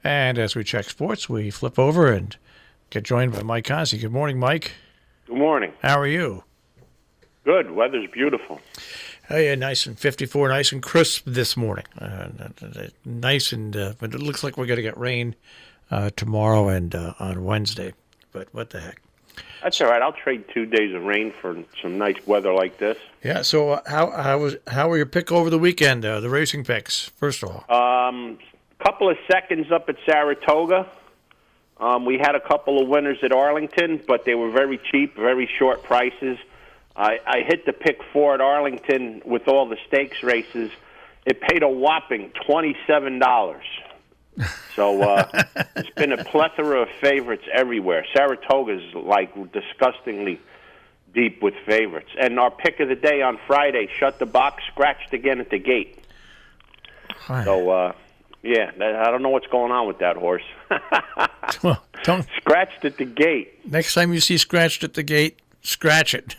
And as we check sports, we flip over and get joined by Mike Cozzi. Good morning, Mike. Good morning. How are you? Good. Weather's beautiful. Oh, yeah, nice and 54, nice and crisp this morning. Nice and, but it looks like we're going to get rain tomorrow and on Wednesday. But what the heck? That's all right. I'll trade 2 days of rain for some nice weather like this. Yeah. So how were your pick over the weekend? The racing picks, first of all. Couple of seconds up at Saratoga. We had a couple of winners at Arlington, but they were very cheap, very short prices. I hit the pick 4 at Arlington with all the stakes races. It paid a whopping $27. So it's been a plethora of favorites everywhere. Saratoga's like disgustingly deep with favorites. And our pick of the day on Friday, Shut the Box, scratched again at the gate. Hi. So, yeah, I don't know what's going on with that horse. Well, don't scratched at the gate. Next time you see scratched at the gate, scratch it.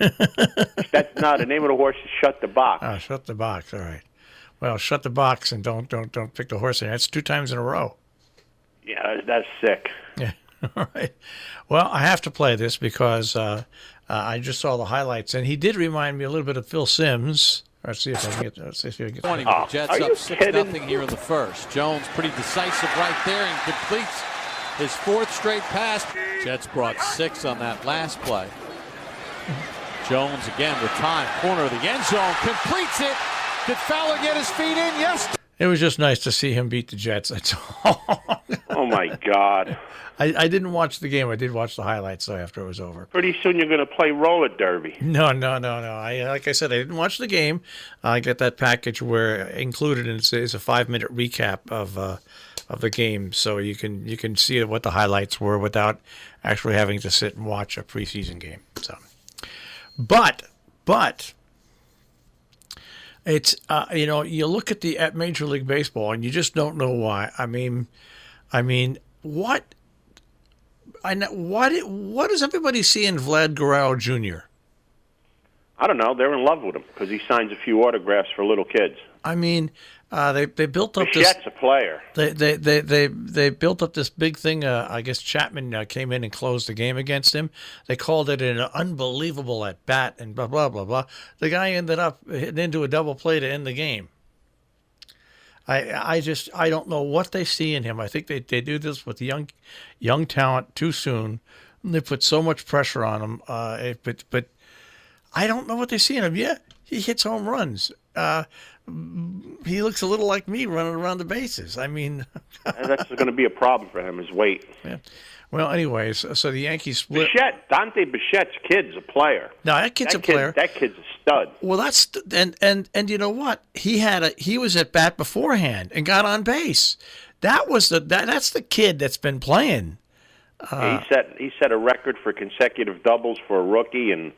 That's not the name of the horse. Is Shut the Box. Oh, Shut the Box. All right. Well, shut the box and don't pick the horse in. That's 2 times in a row. Yeah, that's sick. Yeah. All right. Well, I have to play this because I just saw the highlights, and he did remind me a little bit of Phil Sims. Let's see if I can get. Let's see if I can get. 20 with the Jets up 6-0 here in the first. Jones pretty decisive right there and completes his 4th straight pass. Jets brought 6 on that last play. Jones again with time, corner of the end zone, completes it. Did Fowler get his feet in? Yes. It was just nice to see him beat the Jets. That's all. Oh, my God. I didn't watch the game. I did watch the highlights, though, after it was over. Pretty soon you're going to play roller derby. No. Like I said, I didn't watch the game. I get that package where included in it is a 5-minute recap of the game, so you can see what the highlights were without actually having to sit and watch a preseason game. So, but it's you look at Major League Baseball and you just don't know why. I mean, what does everybody see in Vlad Guerrero Jr.? I don't know. They're in love with him because he signs a few autographs for little kids. I mean, they built up Bichette's a player. They built up this big thing. I guess Chapman came in and closed the game against him. They called it an unbelievable at bat and blah blah blah blah. The guy ended up hitting into a double play to end the game. I don't know what they see in him. I think they do this with young talent too soon. They put so much pressure on him. But I don't know what they see in him. Yeah, he hits home runs. He looks a little like me running around the bases. I mean, that's going to be a problem for him, his weight. Yeah. Well, anyways, so the Yankees split. Dante Bichette's kid's a player. No, that kid's a player. That kid's a stud. Well, that's and you know what? He was at bat beforehand and got on base. That's the kid that's been playing. He set a record for consecutive doubles for a rookie and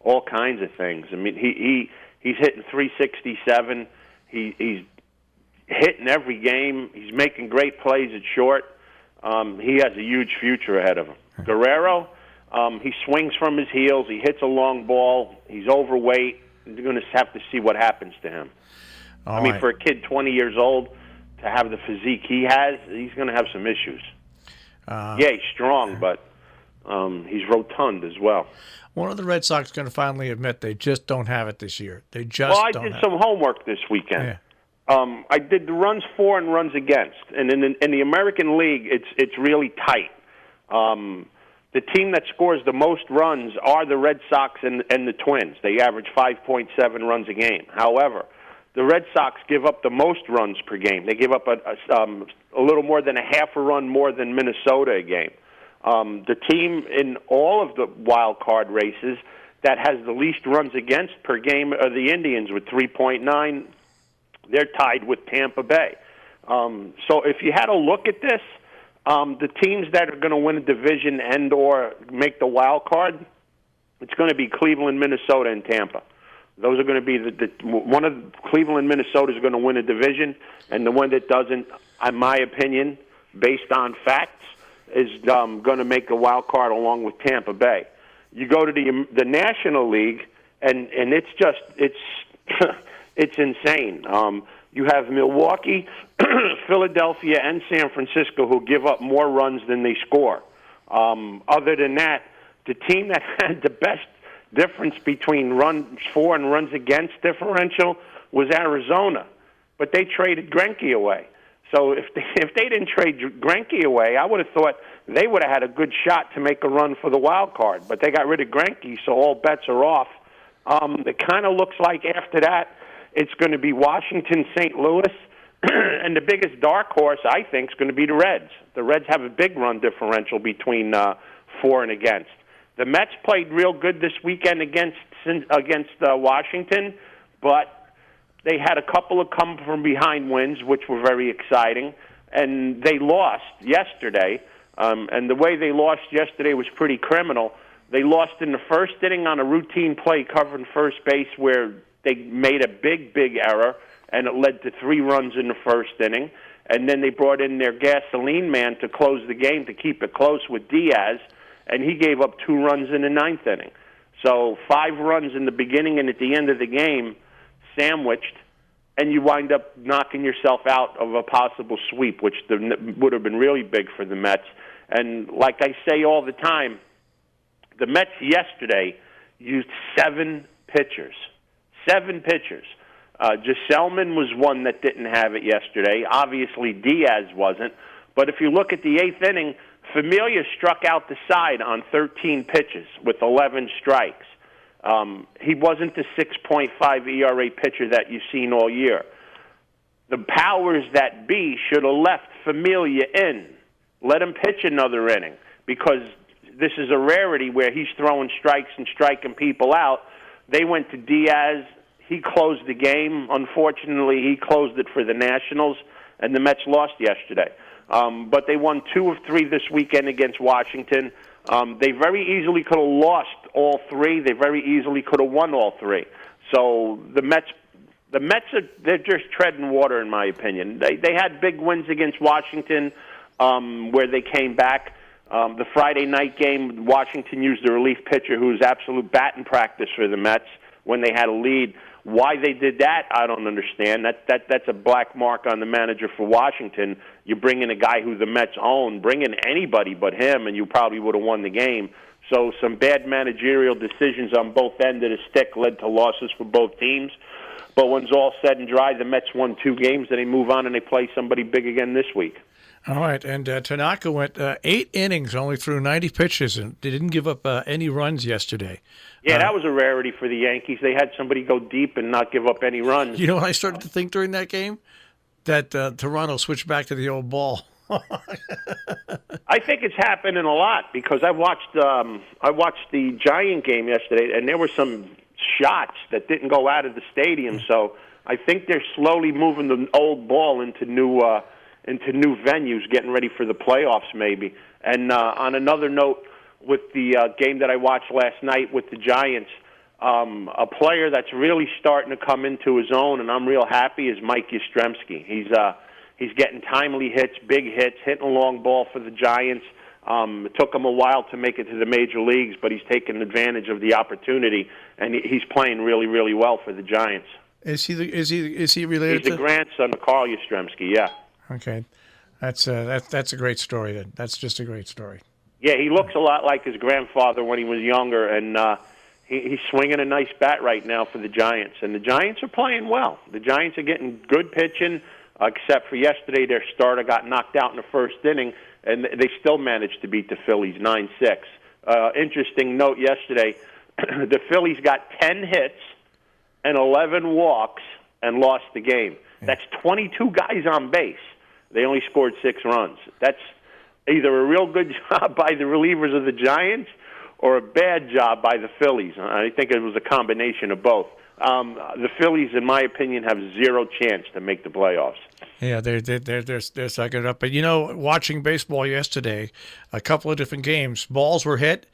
all kinds of things. I mean, he's hitting 367. He's hitting every game. He's making great plays at short. He has a huge future ahead of him. Guerrero, he swings from his heels. He hits a long ball. He's overweight. You're going to have to see what happens to him. All right. For a kid 20 years old to have the physique he has, he's going to have some issues. He's strong, but he's rotund as well. One of the Red Sox going to finally admit they just don't have it this year. They just I did some homework this weekend. Yeah. I did the runs for and runs against, and in the American League, it's really tight. The team that scores the most runs are the Red Sox and the Twins. They average 5.7 runs a game. However, the Red Sox give up the most runs per game. They give up a little more than a half a run more than Minnesota a game. The team in all of the wild card races that has the least runs against per game are the Indians with 3.9. They're tied with Tampa Bay. So if you had a look at this, the teams that are going to win a division and or make the wild card, it's going to be Cleveland, Minnesota, and Tampa. Those are going to be one of Cleveland, Minnesota is going to win a division, and the one that doesn't, in my opinion, based on facts, is going to make the wild card along with Tampa Bay. You go to the National League, and it's just it's insane. You have Milwaukee, Philadelphia, and San Francisco who give up more runs than they score. Other than that, the team that had the best difference between runs for and runs against differential was Arizona, but they traded Greinke away. So if they didn't trade Greinke away, I would have thought they would have had a good shot to make a run for the wild card. But they got rid of Greinke, so all bets are off. It kind of looks like after that it's going to be Washington, St. Louis, and the biggest dark horse, I think, is going to be the Reds. The Reds have a big run differential between for and against. The Mets played real good this weekend against Washington, but they had a couple of come-from-behind wins, which were very exciting, and they lost yesterday. And the way they lost yesterday was pretty criminal. They lost in the first inning on a routine play covering first base where they made a big, big error, and it led to 3 runs in the first inning. And then they brought in their gasoline man to close the game to keep it close with Diaz, and he gave up 2 runs in the 9th inning. So 5 runs in the beginning and at the end of the game sandwiched, and you wind up knocking yourself out of a possible sweep, which would have been really big for the Mets. And like I say all the time, the Mets yesterday used 7 pitchers. 7 pitchers. Gesellman was one that didn't have it yesterday. Obviously, Diaz wasn't. But if you look at the 8th inning, Familia struck out the side on 13 pitches with 11 strikes. He wasn't the 6.5 ERA pitcher that you've seen all year. The powers that be should have left Familia in. Let him pitch another inning, because this is a rarity where he's throwing strikes and striking people out. They went to Diaz. He closed the game. Unfortunately, he closed it for the Nationals, and the Mets lost yesterday. But they won 2 of 3 this weekend against Washington. They very easily could have lost all 3. They very easily could have won all 3. So the Mets they're just treading water, in my opinion. They had big wins against Washington where they came back. The Friday night game, Washington used a relief pitcher who was absolute batting practice for the Mets when they had a lead. Why they did that, I don't understand. That's a black mark on the manager for Washington. You bring in a guy who the Mets own, bring in anybody but him, and you probably would have won the game. So some bad managerial decisions on both ends of the stick led to losses for both teams. But when it's all said and dry, the Mets won 2 games, and they move on and they play somebody big again this week. All right, and Tanaka went 8 innings, only threw 90 pitches, and they didn't give up any runs yesterday. Yeah, that was a rarity for the Yankees. They had somebody go deep and not give up any runs. You know what I started to think during that game? That Toronto switched back to the old ball. I think it's happening a lot, because I watched the Giant game yesterday, and there were some shots that didn't go out of the stadium. So I think they're slowly moving the old ball into new venues, getting ready for the playoffs maybe. And on another note, with the game that I watched last night with the Giants, a player that's really starting to come into his own, and I'm real happy, is Mike Yastrzemski. He's getting timely hits, big hits, hitting a long ball for the Giants. It took him a while to make it to the major leagues, but he's taken advantage of the opportunity, and he's playing really, really well for the Giants. Is he related? He's the grandson of Carl Yastrzemski. Yeah. Okay, that's a great story. Then that's just a great story. Yeah, he looks a lot like his grandfather when he was younger, and he's swinging a nice bat right now for the Giants. And the Giants are playing well. The Giants are getting good pitching, except for yesterday their starter got knocked out in the first inning, and they still managed to beat the Phillies 9-6. Interesting note yesterday, the Phillies got 10 hits and 11 walks and lost the game. That's 22 guys on base. They only scored 6 runs. That's either a real good job by the relievers of the Giants or a bad job by the Phillies. I think it was a combination of both. The Phillies, in my opinion, have 0 chance to make the playoffs. Yeah, they're sucking it up. But, watching baseball yesterday, a couple of different games, balls were hit,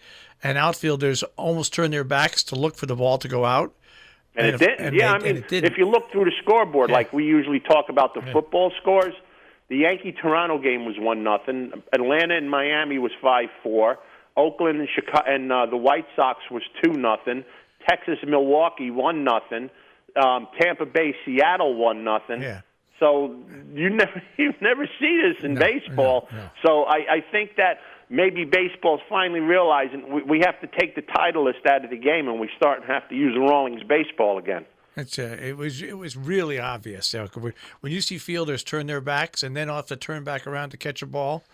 and outfielders almost turned their backs to look for the ball to go out. And it didn't. If you look through the scoreboard, like we usually talk about the football scores, the Yankee-Toronto game was 1-0. Atlanta and Miami was 5-4. Oakland and Chicago and the White Sox was 2-0. Texas and Milwaukee 1-0. Tampa Bay, Seattle 1-0. Yeah. So you never see this in baseball. No. So I think that maybe baseball's finally realizing we have to take the Titleist out of the game, and we have to use Rawlings baseball again. It was really obvious. When you see fielders turn their backs and then have to turn back around to catch a ball,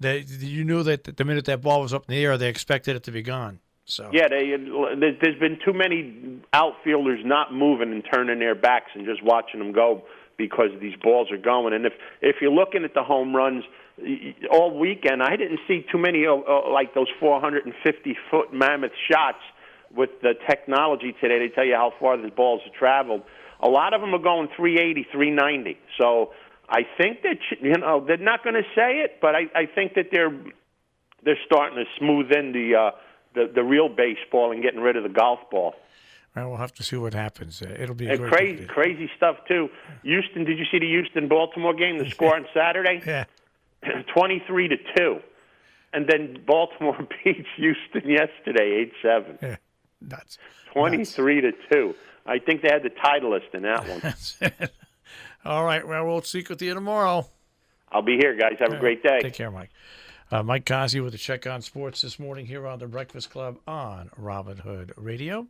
you knew that the minute that ball was up in the air, they expected it to be gone. So yeah, there's been too many outfielders not moving and turning their backs and just watching them go because these balls are going. And if you're looking at the home runs all weekend, I didn't see too many like those 450-foot mammoth shots. With the technology today, they tell you how far the balls have traveled. A lot of them are going 380, 390. So I think that they're not going to say it, but I think that they're starting to smooth in the real baseball and getting rid of the golf ball. Well, we'll have to see what happens. It'll be crazy stuff too. Houston, did you see the Houston-Baltimore game? The score on Saturday, 23-2, and then Baltimore beats Houston yesterday, 8-7. Yeah. Nuts. 23-2. I think they had the Titleist in that one. All right. Well, we'll speak with you tomorrow. I'll be here, guys. Have a great day. Take care, Mike. Mike Cozzi with a check on sports this morning here on the Breakfast Club on Robin Hood Radio.